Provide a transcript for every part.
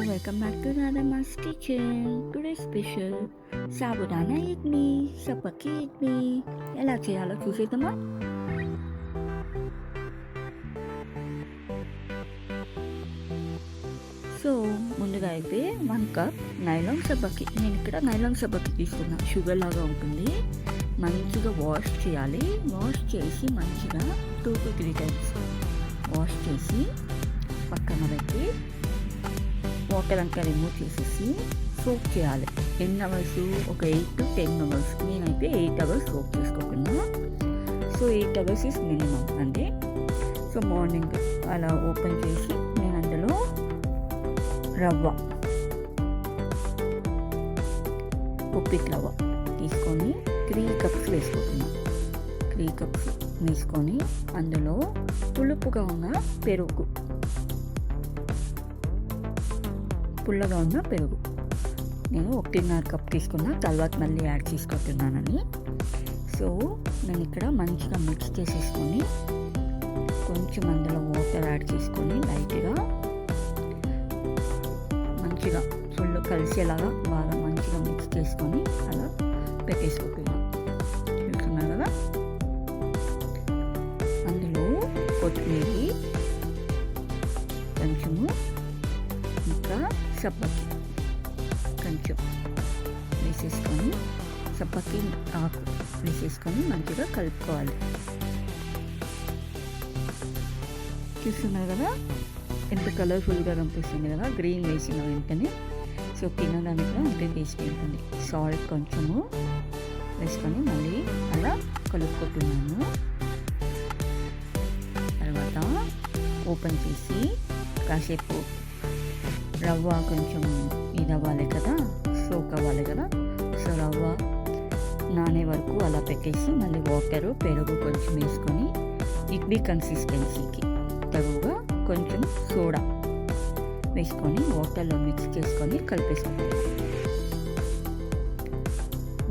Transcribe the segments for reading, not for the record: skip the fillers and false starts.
welcome back to Radhama's Kitchen. Today's special sabudana idli, sapaki idli. ఎలా చేయాలో చూసేద్దామా? So ముందుగా అయితే 1 కప్ నైలాన్ సబ్బకి, నేను ఇక్కడ నైలాన్ సబ్బకి తీసుకున్నా. షుగర్ లాగా ఉంటుంది. మంచిగా వాష్ చేయాలి. వాష్ చేసి మంచిగా 2 to 3 times వాష్ చేసి పక్కన పెట్టి వాటర్ అంతా రిమూవ్ చేసేసి సోక్ చేయాలి. ఎన్ని అవర్స్? ఒక 8 to 10 అవర్స్. నేనైతే 8 అవర్స్ సోక్ చేసుకోకున్నా. సో 8 అవర్స్ ఈస్ మినిమం అండి. సో మార్నింగ్ అలా ఓపెన్ చేసి నేను అందులో రవ్వ, ఉప్పిట్ రవ్వ తీసుకొని 3 కప్స్ వేసుకుంటున్నాను. 3 కప్స్ వేసుకొని అందులో పులుపుగా ఉన్న పెరుగు, పుల్లగా ఉన్న పెరుగు నేను 1.5 కప్ తీసుకున్నా. తర్వాత మళ్ళీ యాడ్ చేసుకుంటున్నానని. సో నేను ఇక్కడ మంచిగా మిక్స్ చేసేసుకొని కొంచెం అందులో వాటర్ యాడ్ చేసుకొని లైట్గా మంచిగా ఫుల్ కలిసేలాగా బాగా మంచిగా మిక్స్ చేసుకొని అలా పెట్టేసుకుంటున్నాను. చూస్తున్నారు కదా. అందులో కొత్తిమీర కొంచెము, ఇంకా సబ్బకి కొంచెం వేసేసుకొని, సబ్బకి ఆకు వేసేసుకొని మంచిగా కలుపుకోవాలి. చూస్తున్నారు కదా ఎంత కలర్ఫుల్గా కనిపిస్తుంది కదా, గ్రీన్ వేసిన వెంటనే. సో తినడానికి కూడా అంతే టేస్ట్ ఉంటుంది. సాల్ట్ కొంచెము వేసుకొని మళ్ళీ అలా కలుపుకుంటున్నాను. తర్వాత ఓపెన్ చేసి కాసేపు రవ్వ కొంచెం ఇది అవ్వాలి కదా, సోక్ అవ్వాలి కదా. సో రవ్వ నానే వరకు అలా పెట్టేసి మళ్ళీ వాటరు, పెరుగు కొంచెం వేసుకొని ఇడ్లీ కన్సిస్టెన్సీకి తగువగా కొంచెం సోడా వేసుకొని వాటర్లో మిక్స్ చేసుకొని కలిపేసుకోవాలి.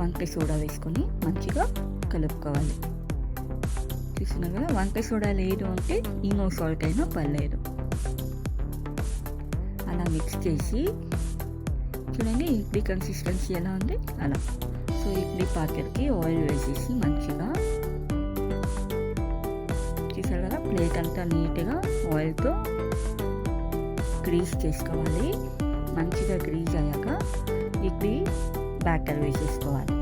వంకాయ సోడా వేసుకొని మంచిగా కలుపుకోవాలి. చూస్తున్నారు కదా. వంకాయ సోడా లేదు అంటే ఈనో సాల్ట్ అయినా పర్లేదు. అలా మిక్స్ చేసి చూడండి ఇడ్లీ కన్సిస్టెన్సీ ఎలా ఉంది అలా. సో ఇడ్లీ పాత్రకి ఆయిల్ వేసేసి మంచిగా చూసారు కదా, ప్లేట్ అంతా నీట్గా ఆయిల్తో గ్రీస్ చేసుకోవాలి. మంచిగా గ్రీజ్ అయ్యాక ఇడ్లీ బ్యాటర్ వేసేసుకోవాలి.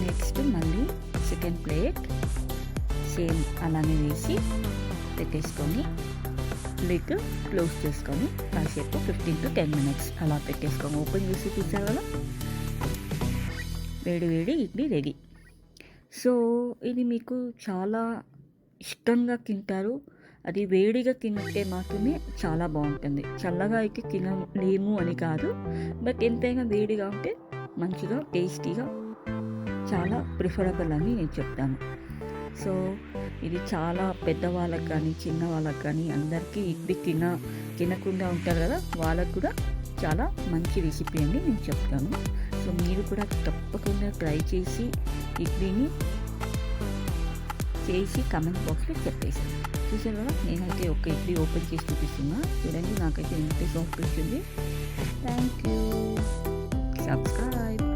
నెక్స్ట్ మళ్ళీ సెకండ్ ప్లేట్ సేమ్ అలానే వేసి పెట్టేసుకొని లిడ్ క్లోజ్ చేసుకొని కాసేపు 15 to 10 minutes అలా పెట్టేసుకొని ఓపెన్ చేసి తీసారు కదా, వేడి వేడి ఇడ్లీ రెడీ. సో ఇది మీకు చాలా ఇష్టంగా తింటారు. అది వేడిగా తింటే మాత్రమే చాలా బాగుంటుంది. చల్లగా అయితే తినలేము అని కాదు, బట్ ఎంతైనా వేడిగా ఉంటే మంచిగా టేస్టీగా చాలా ప్రిఫరబుల్ అని నేను చెప్తాను. సో ఇది చాలా పెద్దవాళ్ళకి కానీ చిన్నవాళ్ళకి కానీ అందరికీ ఇడ్లీ తినకుండా ఉంటారు కదా, వాళ్ళకు కూడా చాలా మంచి రెసిపీ అని నేను చెప్తాను. సో మీరు కూడా తప్పకుండా ట్రై చేసి ఇడ్లీని చేసి కమెంట్ బాక్స్లో చెప్పేసాను. చూసారు కదా, నేనైతే ఒక ఇడ్లీ ఓపెన్ చేసి చూపిస్తున్నా. చూడండి నాకైతే ఎంత సాఫ్ట్ వచ్చింది. Thank you. సబ్స్క్రైబ్.